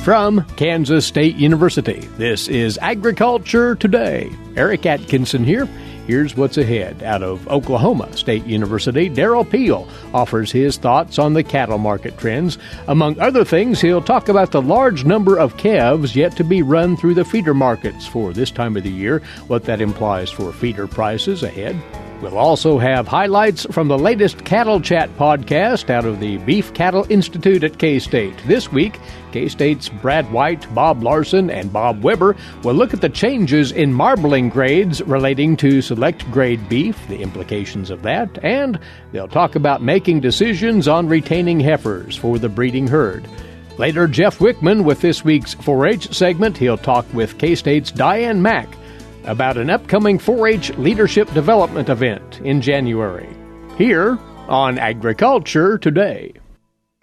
From Kansas State University, this is Agriculture Today. Eric Atkinson here. Here's what's ahead. Out of Oklahoma State University, Derrell offers his thoughts on the cattle market trends. Among other things, he'll talk about the large number of calves yet to be run through the feeder markets for this time of the year, what that implies for feeder prices ahead. We'll also have highlights from the latest Cattle Chat podcast out of the Beef Cattle Institute at K-State. This week, K-State's Brad White, Bob Larson, and Bob Weaber will look at the changes in marbling grades relating to select grade beef, the implications of that, and they'll talk about making decisions on retaining heifers for the breeding herd. Later, Jeff Wickman with this week's 4-H segment. He'll talk with K-State's Diane Mack about an upcoming 4-H leadership development event in January. Here on Agriculture Today.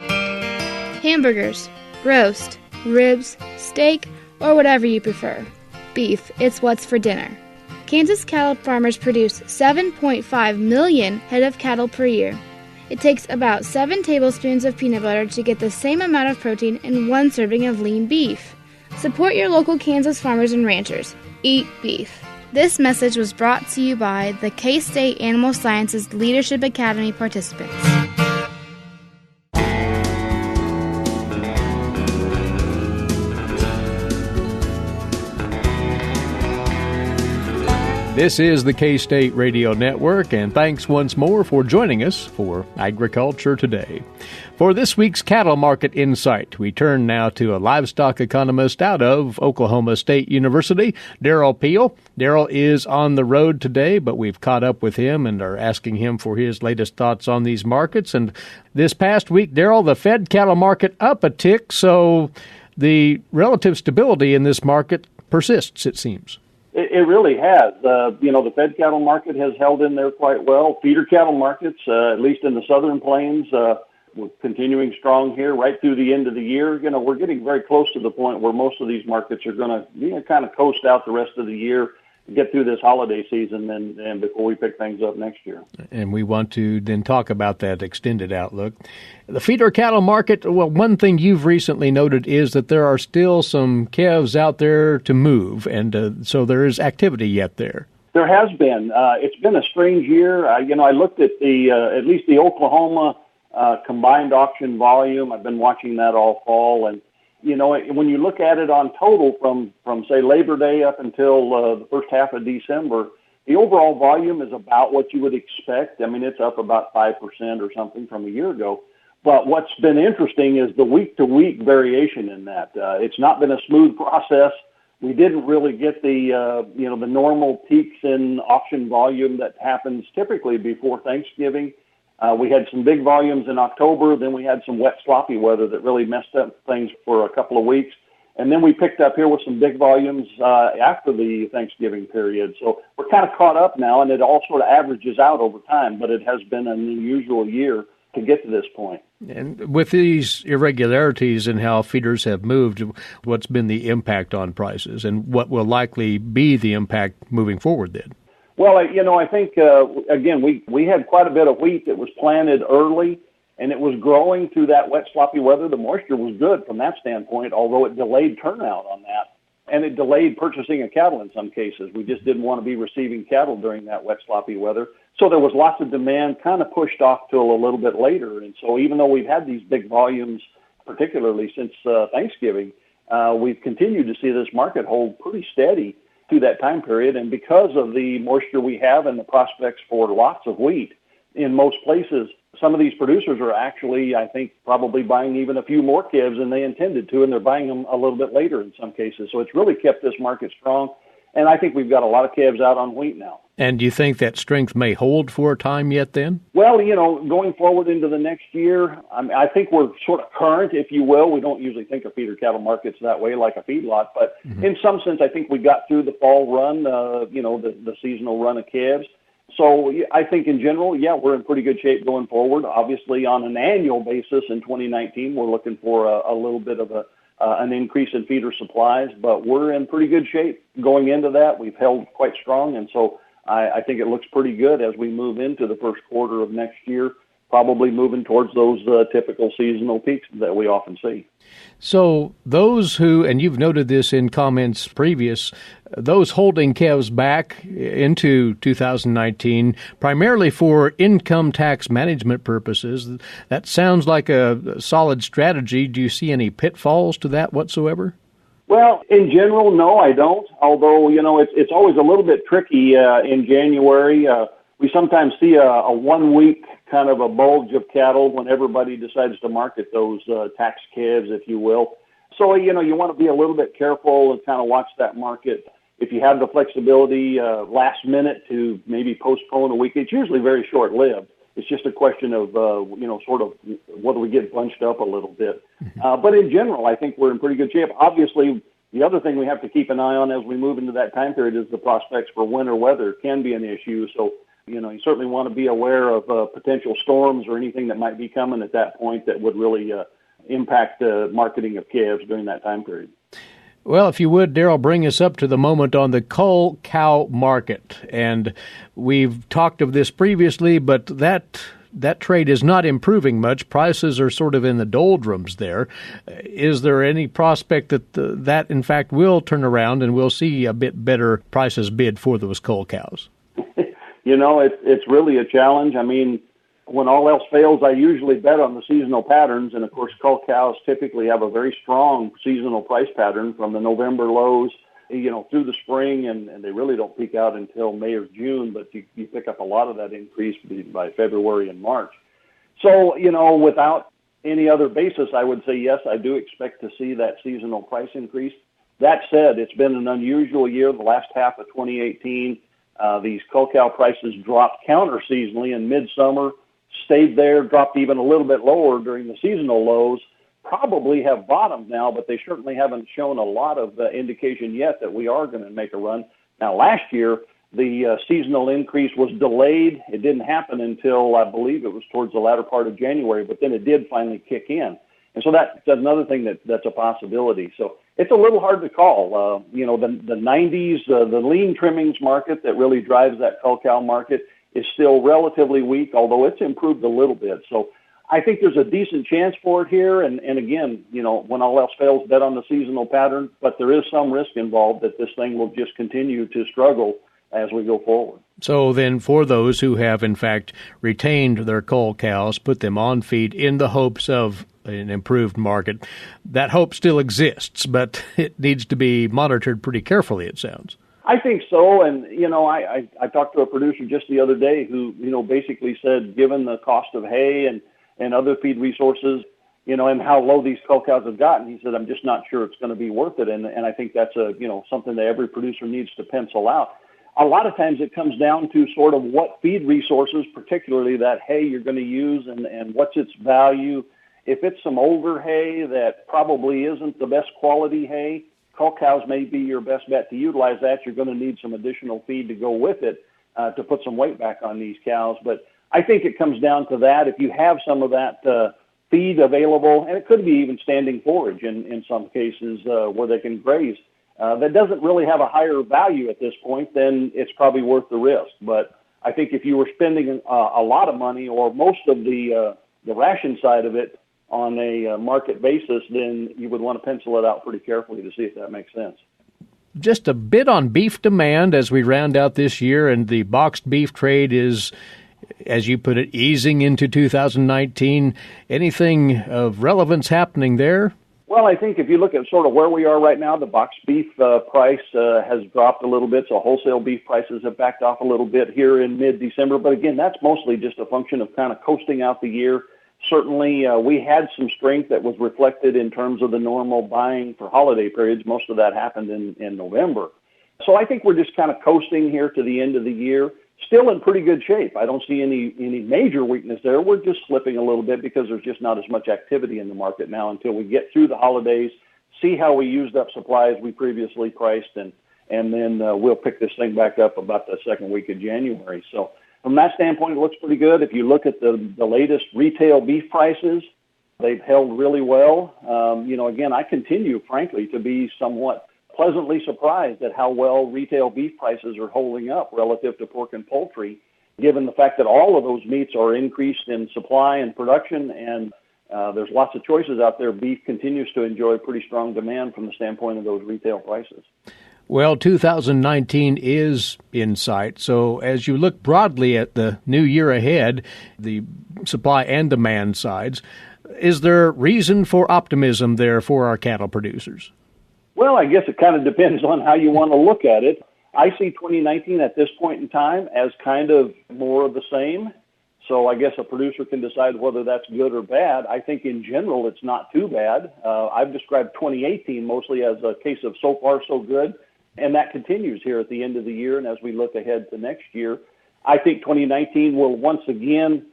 Hamburgers, roast, ribs, steak, or whatever you prefer. Beef, it's what's for dinner. Kansas cattle farmers produce 7.5 million head of cattle per year. It takes about 7 tablespoons of peanut butter to get the same amount of protein in 1 serving of lean beef. Support your local Kansas farmers and ranchers. Eat beef. This message was brought to you by the K-State Animal Sciences Leadership Academy participants. This is the K-State Radio Network, and thanks once more for joining us for Agriculture Today. For this week's Cattle Market Insight, we turn now to a livestock economist out of Oklahoma State University, Derrell. Derrell is on the road today, but we've caught up with him and are asking him for his latest thoughts on these markets. And this past week, Derrell, the fed cattle market up a tick, so the relative stability in this market persists, it seems. It really has. The fed cattle market has held in there quite well. Feeder cattle markets, at least in the southern plains, we're continuing strong here right through the end of the year. We're getting very close to the point where most of these markets are going to kind of coast out the rest of the year, get through this holiday season and before we pick things up next year. And we want to then talk about that extended outlook. The feeder cattle market, well, one thing you've recently noted is that there are still some calves out there to move, and so there is activity yet there. There has been. It's been a strange year. I looked at at least the Oklahoma combined auction volume. I've been watching that all fall, and when you look at it on total from say Labor Day up until the first half of December, the overall volume is about what you would expect. I mean, it's up about 5% or something from a year ago. But what's been interesting is the week-to-week variation in that. It's not been a smooth process. We didn't really get the normal peaks in auction volume that happens typically before Thanksgiving. We had some big volumes in October. Then we had some wet, sloppy weather that really messed up things for a couple of weeks. And then we picked up here with some big volumes after the Thanksgiving period. So we're kind of caught up now, and it all sort of averages out over time. But it has been an unusual year to get to this point. And with these irregularities in how feeders have moved, what's been the impact on prices, and what will likely be the impact moving forward then? Well, I think, again, we had quite a bit of wheat that was planted early, and it was growing through that wet, sloppy weather. The moisture was good from that standpoint, although it delayed turnout on that, and it delayed purchasing of cattle in some cases. We just didn't want to be receiving cattle during that wet, sloppy weather. So there was lots of demand kind of pushed off till a little bit later. And so even though we've had these big volumes, particularly since Thanksgiving, we've continued to see this market hold pretty steady through that time period. And because of the moisture we have and the prospects for lots of wheat in most places, some of these producers are actually, I think, probably buying even a few more calves than they intended to, and they're buying them a little bit later in some cases. So it's really kept this market strong. And I think we've got a lot of calves out on wheat now. And do you think that strength may hold for a time yet then? Well, going forward into the next year, I think we're sort of current, if you will. We don't usually think of feeder cattle markets that way like a feedlot. But in some sense, I think we got through the fall run, the seasonal run of calves. So I think in general, we're in pretty good shape going forward. Obviously, on an annual basis in 2019, we're looking for a little bit of an increase in feeder supplies, but we're in pretty good shape going into that. We've held quite strong, and so I think it looks pretty good as we move into the first quarter of next year. probably moving towards those typical seasonal peaks that we often see. So those who, and you've noted this in comments previous, those holding calves back into 2019, primarily for income tax management purposes, that sounds like a solid strategy. Do you see any pitfalls to that whatsoever? Well, in general, no, I don't. Although, it's always a little bit tricky in January. We sometimes see a 1 week kind of a bulge of cattle when everybody decides to market those tax calves, if you will. So, you want to be a little bit careful and kind of watch that market. If you have the flexibility last minute to maybe postpone a week, it's usually very short-lived. It's just a question of, sort of whether we get bunched up a little bit. But in general, I think we're in pretty good shape. Obviously, the other thing we have to keep an eye on as we move into that time period is the prospects for winter weather can be an issue. So, you certainly want to be aware of potential storms or anything that might be coming at that point that would really impact the marketing of calves during that time period. Well, if you would, Derrell, bring us up to the moment on the cull cow market. And we've talked of this previously, but that trade is not improving much. Prices are sort of in the doldrums there. Is there any prospect that that, in fact, will turn around and we'll see a bit better prices bid for those cull cows? It's really a challenge. I mean, when all else fails, I usually bet on the seasonal patterns. And, of course, cull cows typically have a very strong seasonal price pattern from the November lows, through the spring, and they really don't peak out until May or June, but you pick up a lot of that increase by February and March. So, without any other basis, I would say, yes, I do expect to see that seasonal price increase. That said, it's been an unusual year. The last half of 2018, these cull cow prices dropped counter-seasonally in midsummer, stayed there, dropped even a little bit lower during the seasonal lows, probably have bottomed now, but they certainly haven't shown a lot of indication yet that we are going to make a run. Now, last year, the seasonal increase was delayed. It didn't happen until, I believe it was towards the latter part of January, but then it did finally kick in. And so that's another thing that's a possibility. So it's a little hard to call. The 90s, the lean trimmings market that really drives that cull cow market is still relatively weak, although it's improved a little bit. So I think there's a decent chance for it here. And again, when all else fails, bet on the seasonal pattern. But there is some risk involved that this thing will just continue to struggle as we go forward. So then for those who have, in fact, retained their cull cows, put them on feed in the hopes of an improved market, that hope still exists, but it needs to be monitored pretty carefully, it sounds. I think so. And, I talked to a producer just the other day who, basically said, given the cost of hay and other feed resources, and how low these cull cows have gotten, he said, I'm just not sure it's going to be worth it. And I think that's something that every producer needs to pencil out. A lot of times it comes down to sort of what feed resources, particularly that hay you're going to use and what's its value. If it's some older hay that probably isn't the best quality hay, cull cows may be your best bet to utilize that. You're going to need some additional feed to go with it to put some weight back on these cows. But I think it comes down to that. If you have some of that feed available, and it could be even standing forage in some cases where they can graze, that doesn't really have a higher value at this point, then it's probably worth the risk. But I think if you were spending a lot of money or most of the ration side of it on a market basis, then you would want to pencil it out pretty carefully to see if that makes sense. Just a bit on beef demand as we round out this year, and the boxed beef trade is, as you put it, easing into 2019. Anything of relevance happening there? Well, I think if you look at sort of where we are right now, the boxed beef price has dropped a little bit, so wholesale beef prices have backed off a little bit here in mid-December. But again, that's mostly just a function of kind of coasting out the year. Certainly, we had some strength that was reflected in terms of the normal buying for holiday periods. Most of that happened in November. So I think we're just kind of coasting here to the end of the year. Still in pretty good shape. I don't see any major weakness there. We're just slipping a little bit because there's just not as much activity in the market now until we get through the holidays, see how we used up supplies we previously priced, and then we'll pick this thing back up about the second week of January. So from that standpoint, it looks pretty good. If you look at the latest retail beef prices, they've held really well. Again, I continue, frankly, to be somewhat pleasantly surprised at how well retail beef prices are holding up relative to pork and poultry. given the fact that all of those meats are increased in supply and production, and there's lots of choices out there, beef continues to enjoy pretty strong demand from the standpoint of those retail prices. Well, 2019 is in sight. So as you look broadly at the new year ahead, the supply and demand sides, is there reason for optimism there for our cattle producers? Well, I guess it kind of depends on how you want to look at it. I see 2019 at this point in time as kind of more of the same. So I guess a producer can decide whether that's good or bad. I think in general it's not too bad. I've described 2018 mostly as a case of so far so good, and that continues here at the end of the year and as we look ahead to next year. I think 2019 will once again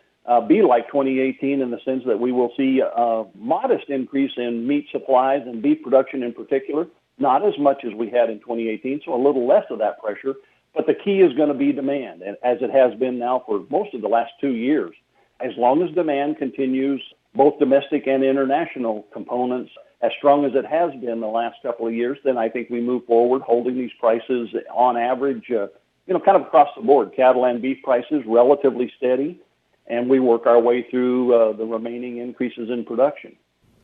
be like 2018 in the sense that we will see a modest increase in meat supplies and beef production in particular, not as much as we had in 2018, so a little less of that pressure. But the key is going to be demand, as it has been now for most of the last 2 years. As long as demand continues, both domestic and international components, as strong as it has been the last couple of years, then I think we move forward holding these prices on average, kind of across the board, cattle and beef prices relatively steady, and we work our way through the remaining increases in production.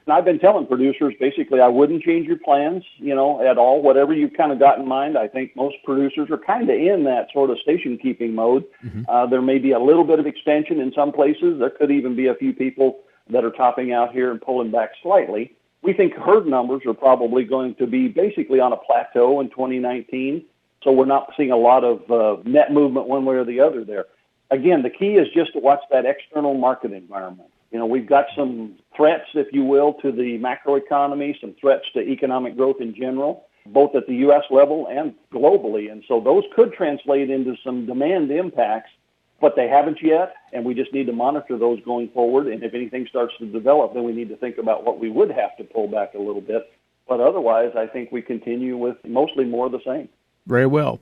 And I've been telling producers, basically, I wouldn't change your plans, at all. Whatever you've kind of got in mind, I think most producers are kind of in that sort of station-keeping mode. Mm-hmm. There may be a little bit of expansion in some places. There could even be a few people that are topping out here and pulling back slightly. We think herd numbers are probably going to be basically on a plateau in 2019, so we're not seeing a lot of net movement one way or the other there. Again, the key is just to watch that external market environment. We've got some threats, if you will, to the macroeconomy, some threats to economic growth in general, both at the U.S. level and globally. And so those could translate into some demand impacts, but they haven't yet, and we just need to monitor those going forward. And if anything starts to develop, then we need to think about what we would have to pull back a little bit. But otherwise, I think we continue with mostly more of the same. Very well.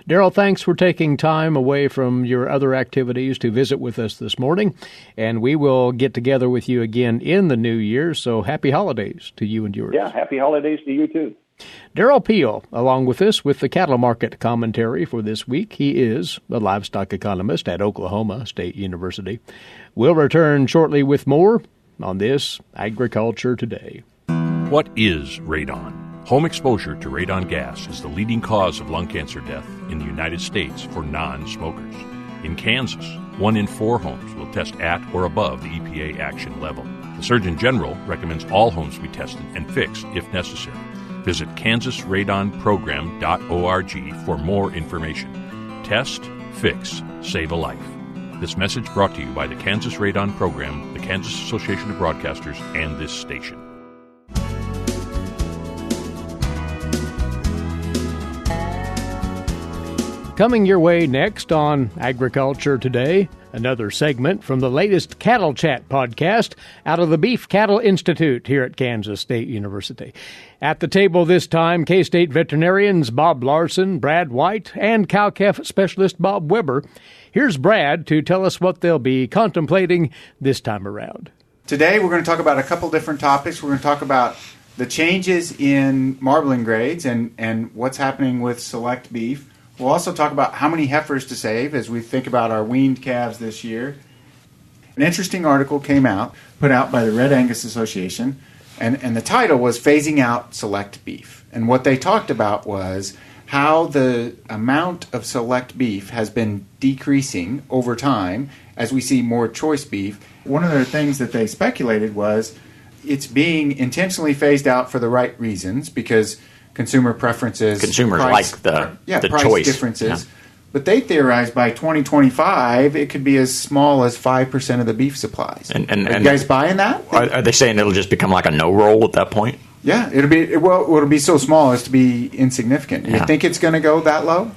Derrell, thanks for taking time away from your other activities to visit with us this morning, and we will get together with you again in the new year, so happy holidays to you and yours. Yeah, happy holidays to you too. Derrell Peel, along with us with the cattle market commentary for this week. He is a livestock economist at Oklahoma State University. We'll return shortly with more on this Agriculture Today. What is radon? Home exposure to radon gas is the leading cause of lung cancer death in the United States for non-smokers. In Kansas, 1 in 4 homes will test at or above the EPA action level. The Surgeon General recommends all homes be tested and fixed if necessary. Visit kansasradonprogram.org for more information. Test, fix, save a life. This message brought to you by the Kansas Radon Program, the Kansas Association of Broadcasters, and this station. Coming your way next on Agriculture Today, another segment from the latest Cattle Chat podcast out of the Beef Cattle Institute here at Kansas State University. At the table this time, K-State veterinarians Bob Larson, Brad White, and cow-calf specialist Bob Weaber. Here's Brad to tell us what they'll be contemplating this time around. Today we're going to talk about a couple different topics. We're going to talk about the changes in marbling grades and what's happening with select beef. We'll also talk about how many heifers to save as we think about our weaned calves this year. An interesting article came out, put out by the Red Angus Association, and the title was Phasing Out Select Beef. And what they talked about was how the amount of select beef has been decreasing over time as we see more choice beef. One of the things that they speculated was it's being intentionally phased out for the right reasons because consumer preferences, consumers price, like the price choice differences. Yeah. But they theorized by 2025 it could be as small as 5% of the beef supplies. And are you guys buying that? Are they saying it'll just become like a no roll at that point? Yeah, it'll be so small as to be insignificant. You think it's going to go that low?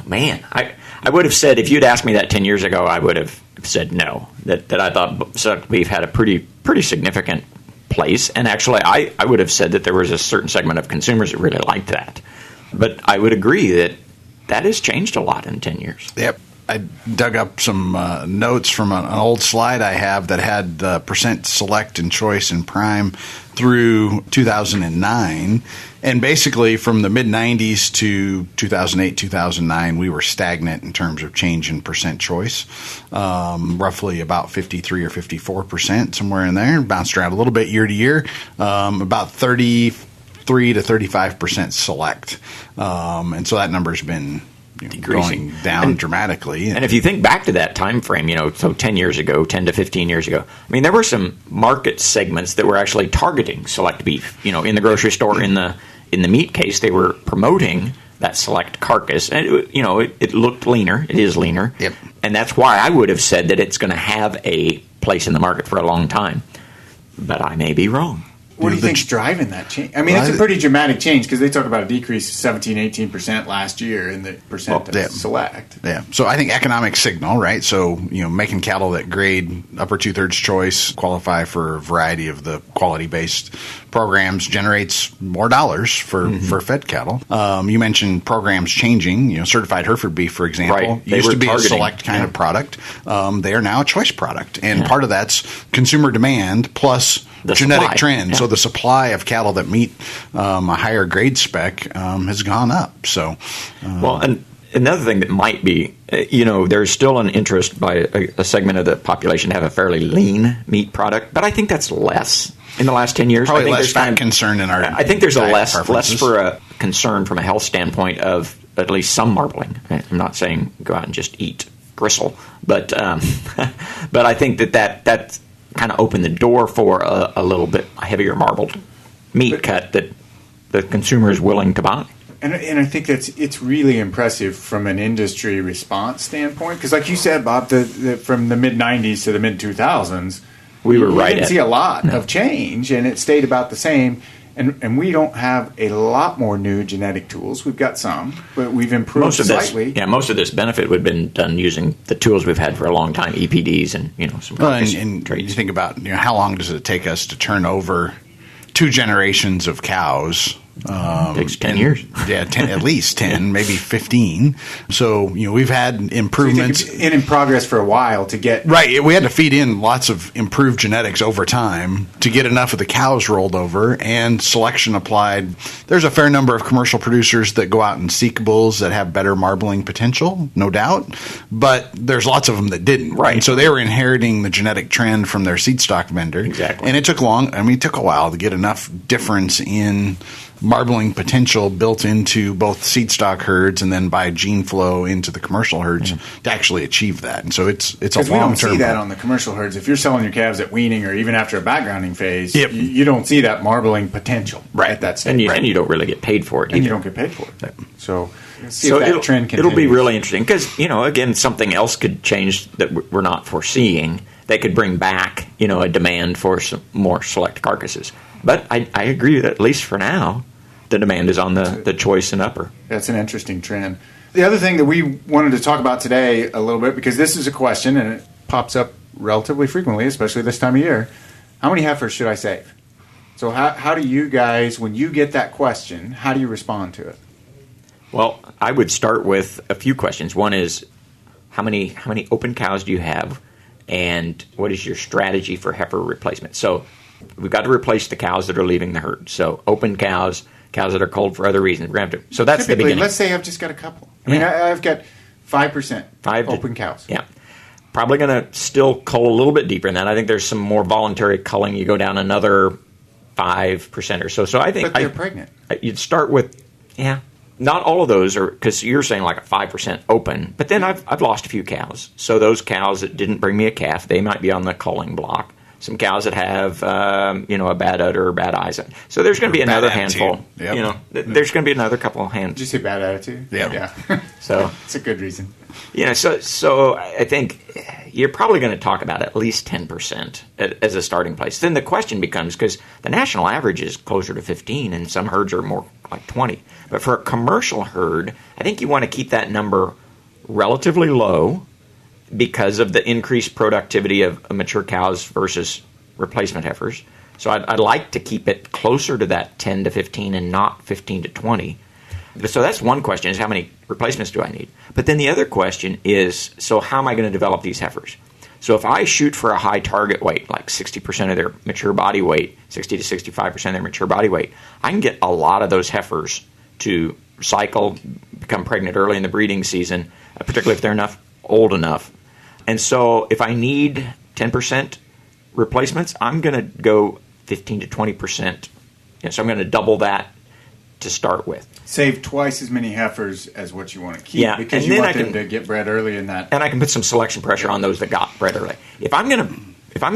Man, I would have said if you'd asked me that 10 years ago, I would have said no. That I thought select beef had a pretty significant place, and actually I would have said that there was a certain segment of consumers that really liked that. But I would agree that has changed a lot in 10 years. Yep. I dug up some notes from an old slide I have that had the percent select and choice and prime through 2009. And basically from the mid-90s to 2008, 2009, we were stagnant in terms of change in percent choice, roughly about 53 or 54%, somewhere in there. Bounced around a little bit year to year, about 33 to 35% select. And so that number's been going down dramatically. And if you think back to that time frame, so 10 years ago, 10 to 15 years ago, I mean, there were some market segments that were actually targeting select beef. In the grocery store, in the meat case, they were promoting that select carcass. And, it looked leaner. It is leaner. Yep. And that's why I would have said that it's going to have a place in the market for a long time. But I may be wrong. What do you think's driving that change? I mean, it's a pretty dramatic change because they talk about a decrease of 17, 18% last year in the percent of select. Yeah. So I think economic signal, right? So, making cattle that grade upper two-thirds choice qualify for a variety of the quality-based programs generates more dollars for fed cattle. You mentioned programs changing. Certified Hereford beef, for example, right. used to be a select kind of product. They are now a choice product. And part of that's consumer demand plus the genetic supply. trend. Yeah. So the supply of cattle that meet a higher grade spec has gone up. So, well, and another thing that might be, there's still an interest by a segment of the population to have a fairly lean meat product, but I think that's less in the last 10 years. Probably I think less fat concern in our. I think there's a less preferences. for a concern from a health standpoint of at least some marbling. I'm not saying go out and just eat gristle, but I think that kind of opened the door for a little bit heavier marbled meat cut that the consumer is willing to buy. And I think it's really impressive from an industry response standpoint because, like you said, Bob, from the mid '90s to the mid 2000s, we didn't see a lot of change, and it stayed about the same. And we don't have a lot more new genetic tools. We've got some, but we've improved slightly. Most of this benefit would have been done using the tools we've had for a long time, EPDs and some traits. And you think about how long does it take us to turn over 2 generations of cows? It takes 10 years. Yeah, 10, at least 10, maybe 15. So, we've had improvements. So in progress for a while to get... Right. We had to feed in lots of improved genetics over time to get enough of the cows rolled over and selection applied. There's a fair number of commercial producers that go out and seek bulls that have better marbling potential, no doubt. But there's lots of them that didn't. Right. And so they were inheriting the genetic trend from their seed stock vendor. Exactly. And it took it took a while to get enough difference in marbling potential built into both seed stock herds and then by gene flow into the commercial herds to actually achieve that. And so it's a long term. We don't see that on the commercial herds. If you're selling your calves at weaning or even after a backgrounding phase, you don't see that marbling potential at that stage. And you don't really get paid for it either. And you don't get paid for it. So see if that trend continues. It'll be really interesting because, again, something else could change that we're not foreseeing. They could bring back, a demand for some more select carcasses. But I agree that at least for now, the demand is on the choice and upper. That's an interesting trend. The other thing that we wanted to talk about today a little bit, because this is a question and it pops up relatively frequently, especially this time of year, how many heifers should I save? So how do you guys, when you get that question, how do you respond to it? Well, I would start with a few questions. One is, how many open cows do you have, and what is your strategy for heifer replacement? So we've got to replace the cows that are leaving the herd. So open cows that are culled for other reasons. We're going to have to. So that's the beginning. Let's say I've just got a couple. I mean, I've got 5% open cows. Yeah. Probably going to still cull a little bit deeper than that. I think there's some more voluntary culling. You go down another 5% or so. So I think but they're pregnant. You'd start with, not all of those are, because you're saying like a 5% open. But then I've lost a few cows. So those cows that didn't bring me a calf, they might be on the culling block. Some cows that have, a bad udder or bad eyes. So there's going to be another handful. Yep. There's going to be another couple of hands. Did you say bad attitude? Yeah. So it's a good reason. So I think you're probably going to talk about at least 10% as a starting place. Then the question becomes, because the national average is closer to 15, and some herds are more like 20. But for a commercial herd, I think you want to keep that number relatively low, because of the increased productivity of mature cows versus replacement heifers. So I'd like to keep it closer to that 10 to 15 and not 15 to 20. So that's one question, is how many replacements do I need? But then the other question is, so how am I going to develop these heifers? So if I shoot for a high target weight, like 60% of their mature body weight, 60 to 65% of their mature body weight, I can get a lot of those heifers to cycle, become pregnant early in the breeding season, particularly if they're old enough. And so if I need 10% replacements, I'm going to go 15 to 20%. So I'm going to double that to start with. Save twice as many heifers as what you want to keep, because you want them to get bred early in that. And I can put some selection pressure on those that got bred early. If I'm going to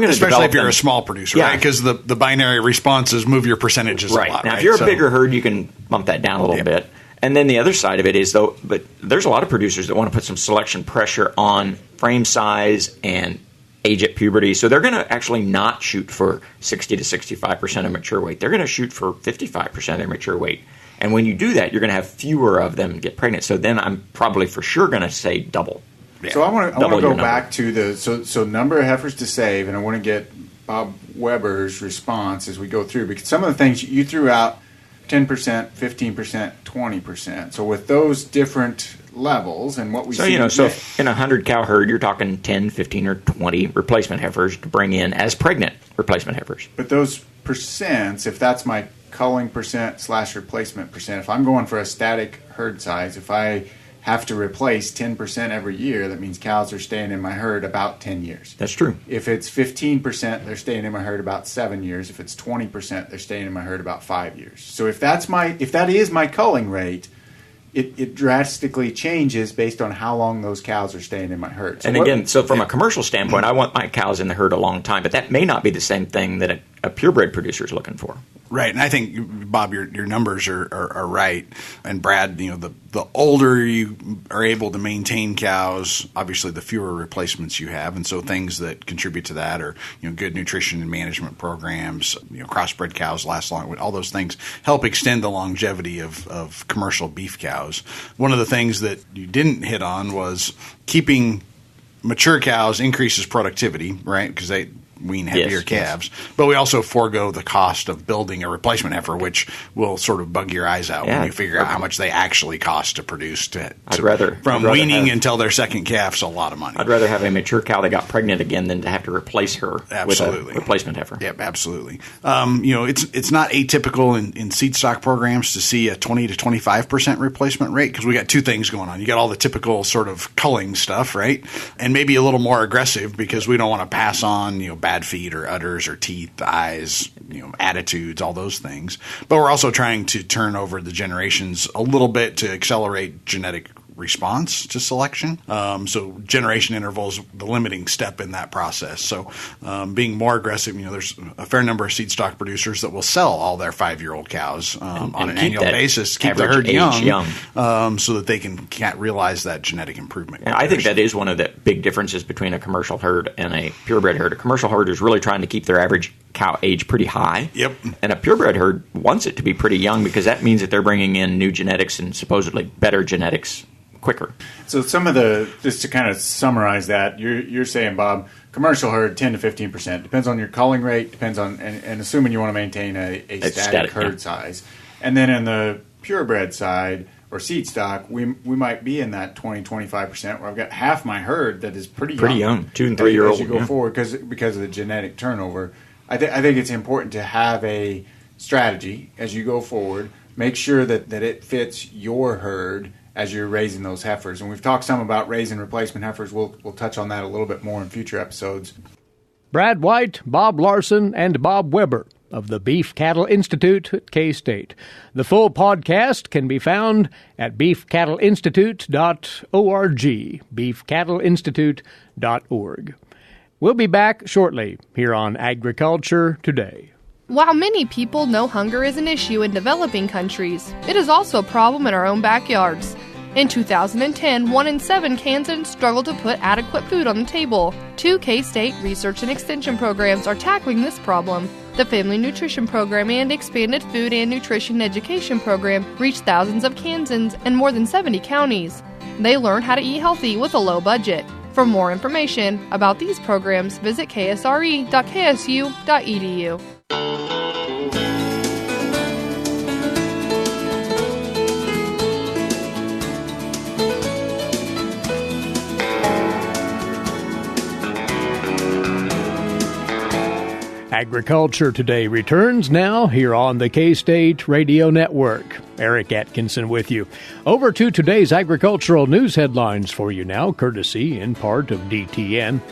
especially if you're a small producer, right? Because the binary responses move your percentages a lot. Now, if you're a bigger herd, you can bump that down a little bit. And then the other side of it is, but there's a lot of producers that want to put some selection pressure on frame size and age at puberty. So they're going to actually not shoot for 60 to 65% of mature weight. They're going to shoot for 55% of their mature weight. And when you do that, you're going to have fewer of them get pregnant. So then I'm probably for sure going to say double. Yeah. So I want to go back to the number of heifers to save, and I want to get Bob Weber's response as we go through, because some of the things you threw out, 10%, 15%, 20%. So with those different levels and what we see. So in a 100 cow herd, you're talking 10, 15, or 20 replacement heifers to bring in as pregnant replacement heifers. But those percents, if that's my culling percent / replacement percent, if I'm going for a static herd size, if I have to replace 10% every year, that means cows are staying in my herd about 10 years. That's true. If it's 15%, they're staying in my herd about 7 years. If it's 20%, they're staying in my herd about 5 years. So if that is my culling rate, it drastically changes based on how long those cows are staying in my herd. So from a commercial standpoint, I want my cows in the herd a long time, but that may not be the same thing that a purebred producer is looking for. Right, and I think, Bob, your numbers are right. And Brad, the older you are able to maintain cows, obviously the fewer replacements you have. And so things that contribute to that are, good nutrition and management programs, crossbred cows last long, all those things help extend the longevity of commercial beef cows. One of the things that you didn't hit on was keeping mature cows increases productivity, right? Because they wean heavier calves, but we also forego the cost of building a replacement heifer, which will sort of bug your eyes out when you figure out how much they actually cost to produce. From weaning until their second calf's a lot of money. I'd rather have a mature cow that got pregnant again than to have to replace her with a replacement heifer. Yep, absolutely. It's not atypical in seed stock programs to see a 20 to 25% replacement rate, because we got two things going on. You got all the typical sort of culling stuff, right? And maybe a little more aggressive, because we don't want to pass on, bad feet or udders or teeth, eyes, attitudes, all those things. But we're also trying to turn over the generations a little bit to accelerate genetic response to selection. So generation intervals, the limiting step in that process. So being more aggressive, there's a fair number of seed stock producers that will sell all their 5-year-old cows on an annual basis, keep the herd young, so that they can't realize that genetic improvement. And I think that is one of the big differences between a commercial herd and a purebred herd. A commercial herd is really trying to keep their average cow age pretty high. Yep. And a purebred herd wants it to be pretty young, because that means that they're bringing in new genetics and supposedly better genetics quicker. So just to kind of summarize that, you're saying, Bob, commercial herd 10 to 15%, depends on your culling rate, depends on, and assuming you want to maintain a static herd size. And then in the purebred side or seed stock, we might be in that 20-25% where I've got half my herd that is pretty young, 2 and 3 year old. As you go forward, because of the genetic turnover. I think it's important to have a strategy as you go forward. Make sure that it fits your herd as you're raising those heifers. And we've talked some about raising replacement heifers. We'll touch on that a little bit more in future episodes. Brad White, Bob Larson, and Bob Weber of the Beef Cattle Institute at K-State. The full podcast can be found at beefcattleinsitute.org, beefcattleinsitute.org. We'll be back shortly here on Agriculture Today. While many people know hunger is an issue in developing countries, it is also a problem in our own backyards. In 2010, 1 in 7 Kansans struggled to put adequate food on the table. 2 K-State research and extension programs are tackling this problem. The Family Nutrition Program and Expanded Food and Nutrition Education Program reach thousands of Kansans in more than 70 counties. They learn how to eat healthy with a low budget. For more information about these programs, visit ksre.ksu.edu. Agriculture Today returns now here on the K-State Radio Network. Eric Atkinson with you. Over to today's agricultural news headlines for you now, courtesy in part of DTN.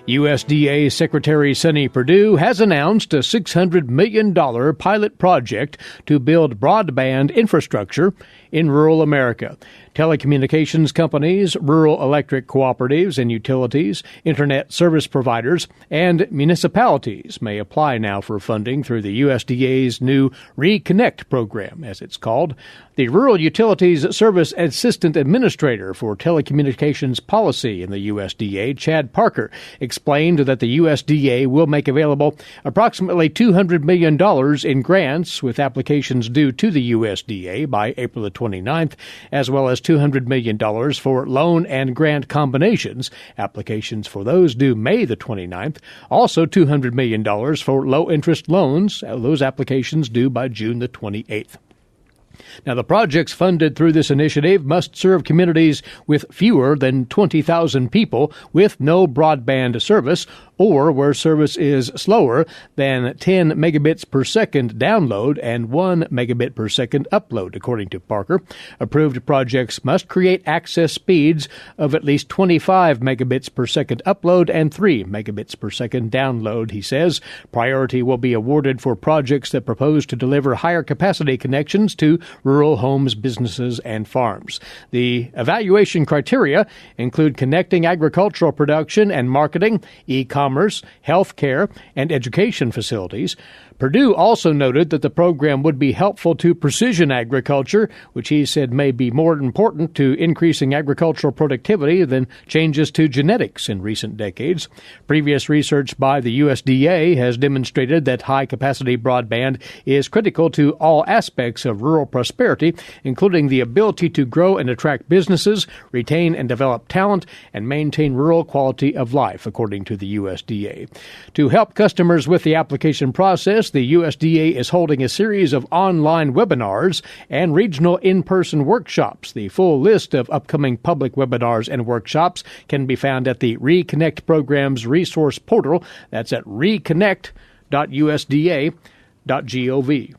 USDA Secretary Sonny Perdue has announced a $600 million pilot project to build broadband infrastructure in rural America. Telecommunications companies, rural electric cooperatives and utilities, internet service providers, and municipalities may apply now for funding through the USDA's new Reconnect program, as it's called. The Rural Utilities Service Assistant Administrator for Telecommunications Policy in the USDA, Chad Parker, explained that the USDA will make available approximately $200 million in grants with applications due to the USDA by April the 29th, as well as $200 million for loan and grant combinations, applications for those due May the 29th, also $200 million for low-interest loans, those applications due by June the 28th. Now, the projects funded through this initiative must serve communities with fewer than 20,000 people with no broadband service or where service is slower than 10 megabits per second download and 1 megabit per second upload, according to Parker. Approved projects must create access speeds of at least 25 megabits per second upload and 3 megabits per second download, he says. Priority will be awarded for projects that propose to deliver higher capacity connections to rural homes, businesses, and farms. The evaluation criteria include connecting agricultural production and marketing, e-commerce, health care, and education facilities. Perdue also noted that the program would be helpful to precision agriculture, which he said may be more important to increasing agricultural productivity than changes to genetics in recent decades. Previous research by the USDA has demonstrated that high-capacity broadband is critical to all aspects of rural prosperity, including the ability to grow and attract businesses, retain and develop talent, and maintain rural quality of life, according to the USDA. To help customers with the application process, the USDA is holding a series of online webinars and regional in-person workshops. The full list of upcoming public webinars and workshops can be found at the Reconnect Program's resource portal. That's at reconnect.usda.gov.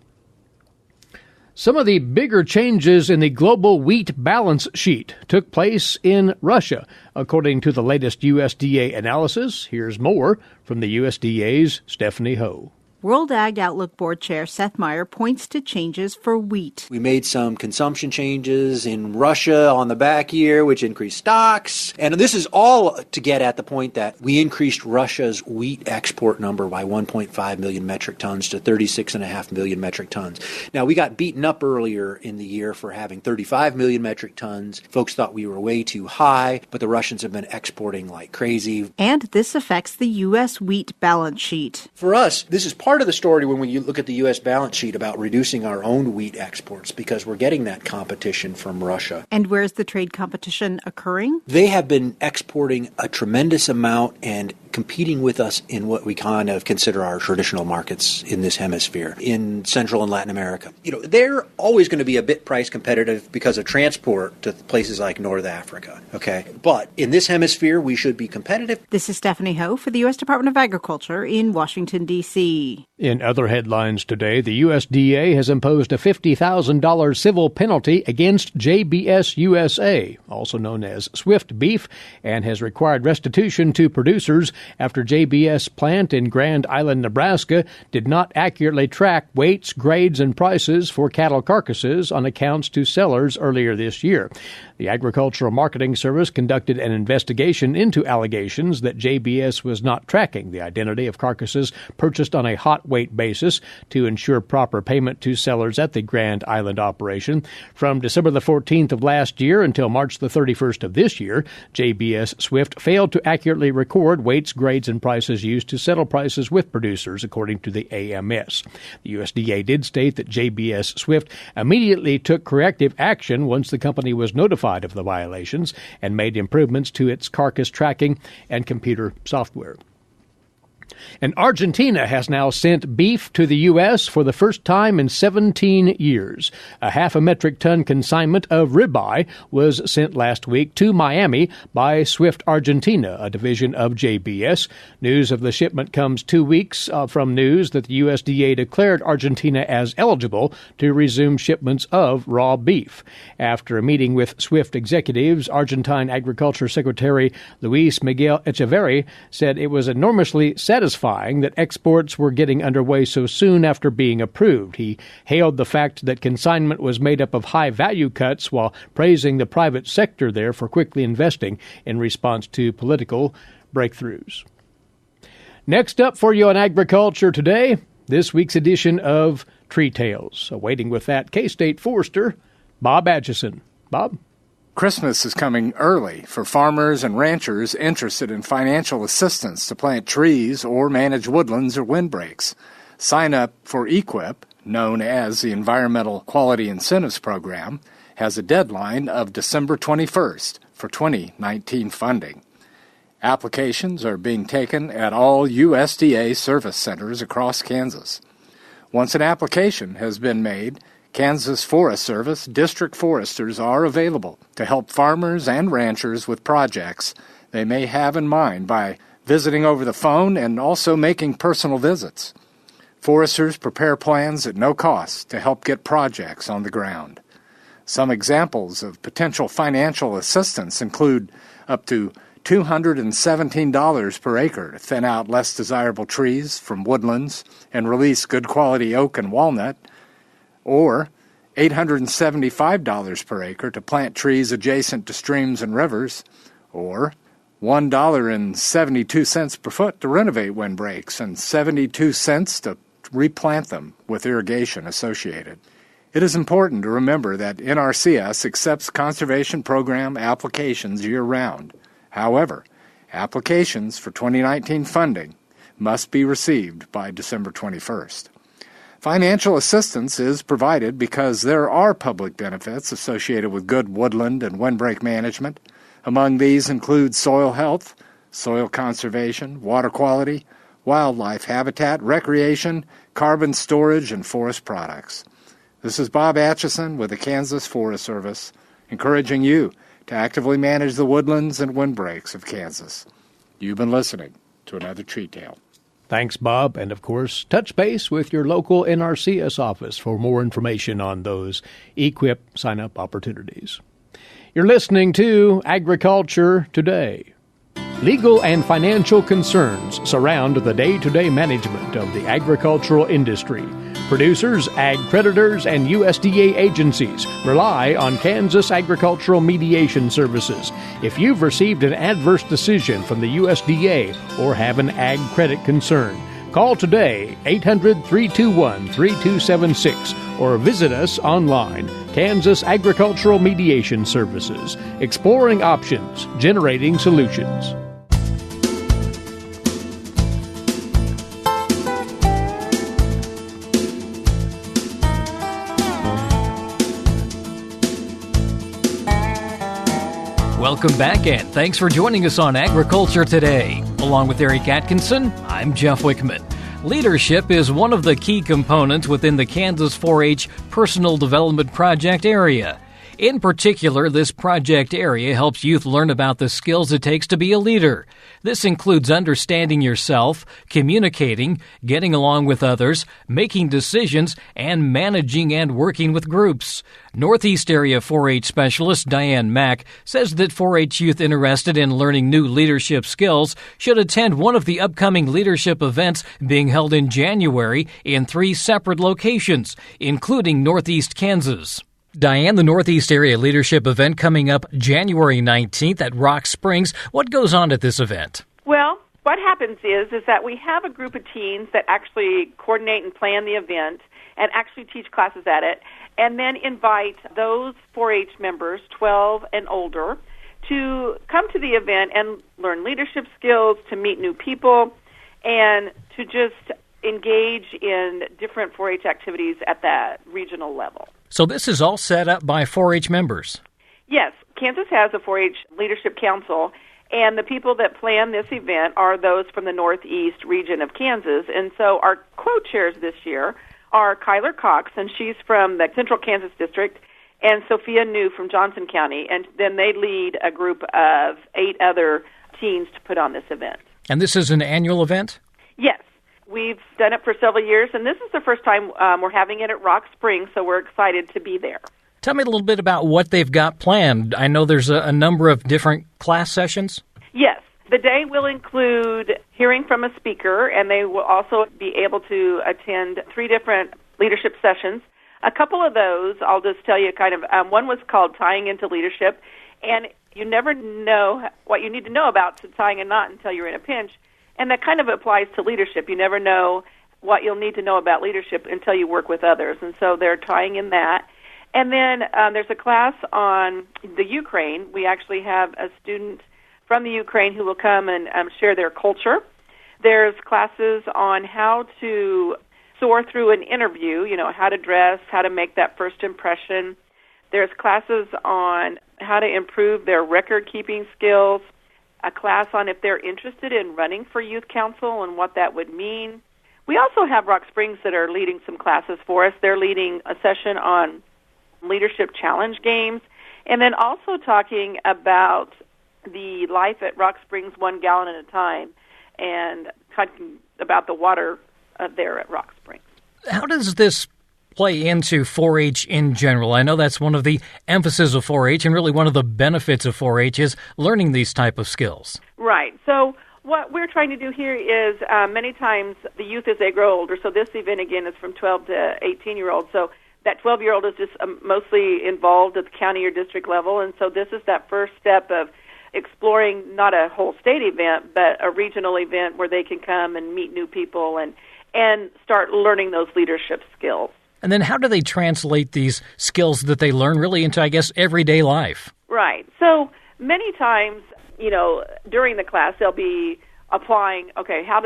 Some of the bigger changes in the global wheat balance sheet took place in Russia, according to the latest USDA analysis. Here's more from the USDA's Stephanie Ho. World Ag Outlook Board Chair Seth Meyer points to changes for wheat. We made some consumption changes in Russia on the back year, which increased stocks. And this is all to get at the point that we increased Russia's wheat export number by 1.5 million metric tons to 36.5 million metric tons. Now, we got beaten up earlier in the year for having 35 million metric tons. Folks thought we were way too high, but the Russians have been exporting like crazy. And this affects the U.S. wheat balance sheet. For us, this is part of the story when we look at the U.S. balance sheet about reducing our own wheat exports because we're getting that competition from Russia. And where's the trade competition occurring? They have been exporting a tremendous amount and competing with us in what we kind of consider our traditional markets in this hemisphere, in Central and Latin America. They're always going to be a bit price competitive because of transport to places like North Africa, okay? But in this hemisphere, we should be competitive. This is Stephanie Ho for the U.S. Department of Agriculture in Washington, D.C. In other headlines today, the USDA has imposed a $50,000 civil penalty against JBS USA, also known as Swift Beef, and has required restitution to producers after JBS plant in Grand Island, Nebraska, did not accurately track weights, grades, and prices for cattle carcasses on accounts to sellers earlier this year. The Agricultural Marketing Service conducted an investigation into allegations that JBS was not tracking the identity of carcasses purchased on a hot weight basis to ensure proper payment to sellers at the Grand Island operation. From December the 14th of last year until March the 31st of this year, JBS Swift failed to accurately record weights, grades, and prices used to settle prices with producers, according to the AMS. The USDA did state that JBS Swift immediately took corrective action once the company was notified of the violations and made improvements to its carcass tracking and computer software. And Argentina has now sent beef to the U.S. for the first time in 17 years. A 0.5 metric ton consignment of ribeye was sent last week to Miami by Swift Argentina, a division of JBS. News of the shipment comes 2 weeks from news that the USDA declared Argentina as eligible to resume shipments of raw beef. After a meeting with Swift executives, Argentine Agriculture Secretary Luis Miguel Echeverri said it was enormously satisfying that exports were getting underway so soon after being approved. He hailed the fact that consignment was made up of high-value cuts while praising the private sector there for quickly investing in response to political breakthroughs. Next up for you on Agriculture Today, this week's edition of Tree Tales. Awaiting with that K-State forester, Bob Atkinson. Bob? Christmas is coming early for farmers and ranchers interested in financial assistance to plant trees or manage woodlands or windbreaks. Sign up for EQIP, known as the Environmental Quality Incentives Program, has a deadline of December 21st for 2019 funding. Applications are being taken at all USDA service centers across Kansas. Once an application has been made, Kansas Forest Service district foresters are available to help farmers and ranchers with projects they may have in mind by visiting over the phone and also making personal visits. Foresters prepare plans at no cost to help get projects on the ground. Some examples of potential financial assistance include up to $217 per acre to thin out less desirable trees from woodlands and release good quality oak and walnut, or $875 per acre to plant trees adjacent to streams and rivers, or $1.72 per foot to renovate windbreaks and 72 cents to replant them with irrigation associated. It is important to remember that NRCS accepts conservation program applications year-round. However, applications for 2019 funding must be received by December 21st. Financial assistance is provided because there are public benefits associated with good woodland and windbreak management. Among these include soil health, soil conservation, water quality, wildlife habitat, recreation, carbon storage, and forest products. This is Bob Atkinson with the Kansas Forest Service, encouraging you to actively manage the woodlands and windbreaks of Kansas. You've been listening to another Tree Tale. Thanks, Bob. And, of course, touch base with your local NRCS office for more information on those EQIP sign-up opportunities. You're listening to Agriculture Today. Legal and financial concerns surround the day-to-day management of the agricultural industry. Producers, ag creditors, and USDA agencies rely on Kansas Agricultural Mediation Services. If you've received an adverse decision from the USDA or have an ag credit concern, call today 800-321-3276 or visit us online, Kansas Agricultural Mediation Services, exploring options, generating solutions. Welcome back, and thanks for joining us on Agriculture Today. Along with Eric Atkinson, I'm Jeff Wickman. Leadership is one of the key components within the Kansas 4-H Personal Development Project area. In particular, this project area helps youth learn about the skills it takes to be a leader. This includes understanding yourself, communicating, getting along with others, making decisions, and managing and working with groups. Northeast Area 4-H Specialist Diane Mack says that 4-H youth interested in learning new leadership skills should attend one of the upcoming leadership events being held in January in 3 separate locations, including Northeast Kansas. Diane, the Northeast Area Leadership event coming up January 19th at Rock Springs. What goes on at this event? Well, what happens is that we have a group of teens that actually coordinate and plan the event and actually teach classes at it, and then invite those 4-H members, 12 and older, to come to the event and learn leadership skills, to meet new people, and to just engage in different 4-H activities at that regional level. So this is all set up by 4-H members? Yes. Kansas has a 4-H Leadership Council, And the people that plan this event are those from the northeast region of Kansas. And so our co-chairs this year are Kyler Cox, and she's from the Central Kansas District, and Sophia New from Johnson County. And then they lead a group of 8 other teens to put on this event. And this is an annual event? Yes. We've done it for several years, and this is the first time we're having it at Rock Springs, so we're excited to be there. Tell me a little bit about what they've got planned. I know there's a number of different class sessions. Yes. The day will include hearing from a speaker, and they will also be able to attend 3 different leadership sessions. A couple of those, I'll just tell you one was called Tying into Leadership, and you never know what you need to know about tying a knot until you're in a pinch, and that kind of applies to leadership. You never know what you'll need to know about leadership until you work with others, and so they're tying in that. And then there's a class on the Ukraine. We actually have a student from the Ukraine who will come and share their culture. There's classes on how to soar through an interview, how to dress, how to make that first impression. There's classes on how to improve their record-keeping skills, a class on if they're interested in running for youth council and what that would mean. We also have Rock Springs that are leading some classes for us. They're leading a session on leadership challenge games, and then also talking about the life at Rock Springs 1 gallon at a time, and talking about the water there at Rock Springs. How does this play into 4-H in general? I know that's one of the emphasis of 4-H, and really one of the benefits of 4-H is learning these type of skills. Right. So what we're trying to do here is many times the youth as they grow older, so this event again is from 12 to 18-year-olds, so that 12-year-old is just mostly involved at the county or district level, and so this is that first step of exploring not a whole state event, but a regional event where they can come and meet new people and start learning those leadership skills. And then how do they translate these skills that they learn really into, I guess, everyday life? Right. So many times, during the class, they'll be applying, okay, how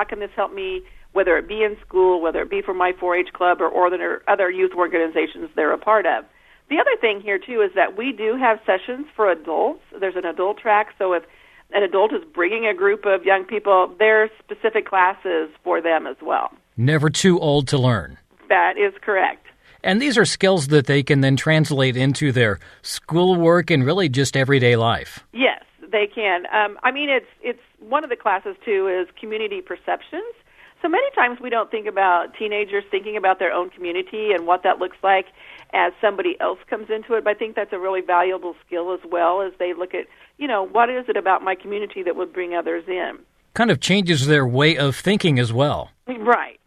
can this help me, whether it be in school, whether it be for my 4-H club or other youth organizations they're a part of. The other thing here, too, is that we do have sessions for adults. There's an adult track, so if an adult is bringing a group of young people, there's specific classes for them as well. Never too old to learn. That is correct. And these are skills that they can then translate into their schoolwork and really just everyday life. Yes, they can. It's one of the classes, too, is community perceptions. So many times we don't think about teenagers thinking about their own community and what that looks like as somebody else comes into it. But I think that's a really valuable skill as well as they look at, what is it about my community that would bring others in. Kind of changes their way of thinking as well. Right.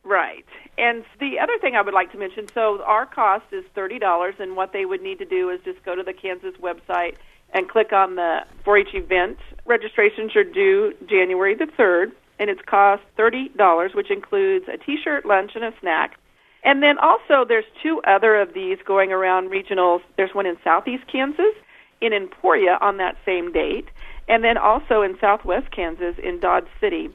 And the other thing I would like to mention, so our cost is $30, and what they would need to do is just go to the Kansas website and click on the 4-H event. Registrations are due January the 3rd. And it's cost $30, which includes a T-shirt, lunch, and a snack. And then also there's 2 other of these going around regionals. There's one in southeast Kansas, in Emporia on that same date, and then also in southwest Kansas in Dodge City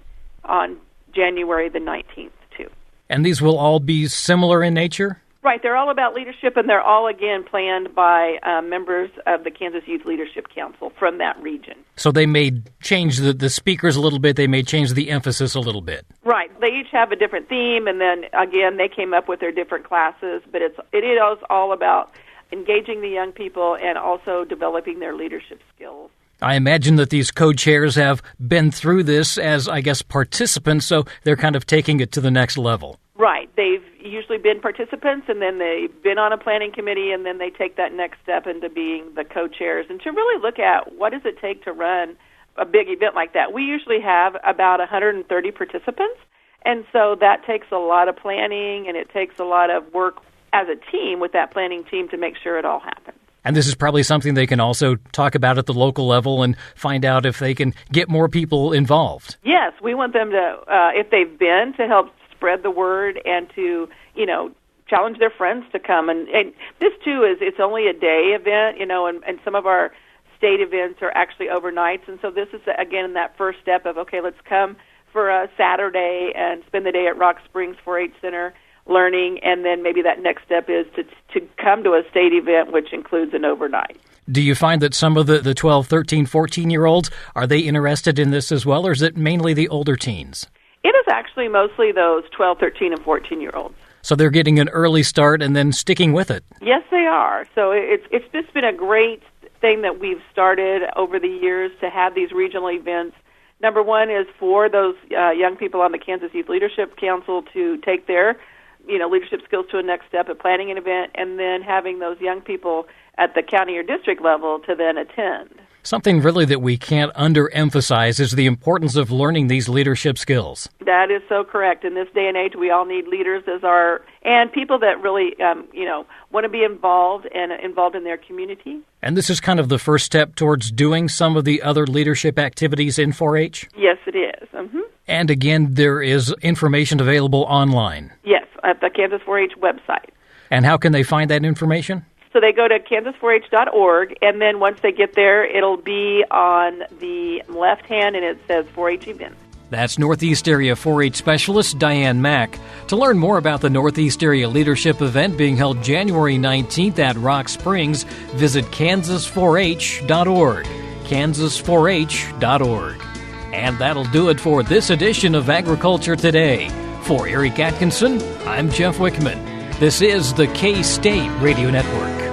on January the 19th, too. And these will all be similar in nature? Right. They're all about leadership, and they're all, again, planned by members of the Kansas Youth Leadership Council from that region. So they may change the speakers a little bit. They may change the emphasis a little bit. Right. They each have a different theme, and then, again, they came up with their different classes. But it is all about engaging the young people and also developing their leadership skills. I imagine that these co-chairs have been through this as, I guess, participants, so they're kind of taking it to the next level. Right. They've usually been participants, and then they've been on a planning committee, and then they take that next step into being the co-chairs and to really look at what does it take to run a big event like that. We usually have about 130 participants, and so that takes a lot of planning, and it takes a lot of work as a team with that planning team to make sure it all happens. And this is probably something they can also talk about at the local level and find out if they can get more people involved. Yes, we want them to, if they've been, to help spread the word and to, challenge their friends to come. And this, too, it's only a day event, and some of our state events are actually overnights. And so this is, again, that first step of, okay, let's come for a Saturday and spend the day at Rock Springs 4-H Center learning, and then maybe that next step is to come to a state event, which includes an overnight. Do you find that some of the 12, 13, 14-year-olds, are they interested in this as well, or is it mainly the older teens? It is actually mostly those 12, 13, and 14-year-olds. So they're getting an early start and then sticking with it. Yes, they are. So it's just been a great thing that we've started over the years to have these regional events. Number one is for those young people on the Kansas Youth Leadership Council to take their leadership skills to a next step at planning an event, and then having those young people at the county or district level to then attend. Something really that we can't underemphasize is the importance of learning these leadership skills. That is so correct. In this day and age, we all need leaders and people that really, want to be involved in their community. And this is kind of the first step towards doing some of the other leadership activities in 4-H? Yes, it is. Mm-hmm. And again, there is information available online. Yes, at the Kansas 4-H website. And how can they find that information? So they go to kansas4h.org, and then once they get there, it'll be on the left hand, and it says 4-H events. That's Northeast Area 4-H Specialist Diane Mack. To learn more about the Northeast Area Leadership event being held January 19th at Rock Springs, visit kansas4h.org. kansas4h.org. And that'll do it for this edition of Agriculture Today. For Eric Atkinson, I'm Jeff Wickman. This is the K-State Radio Network.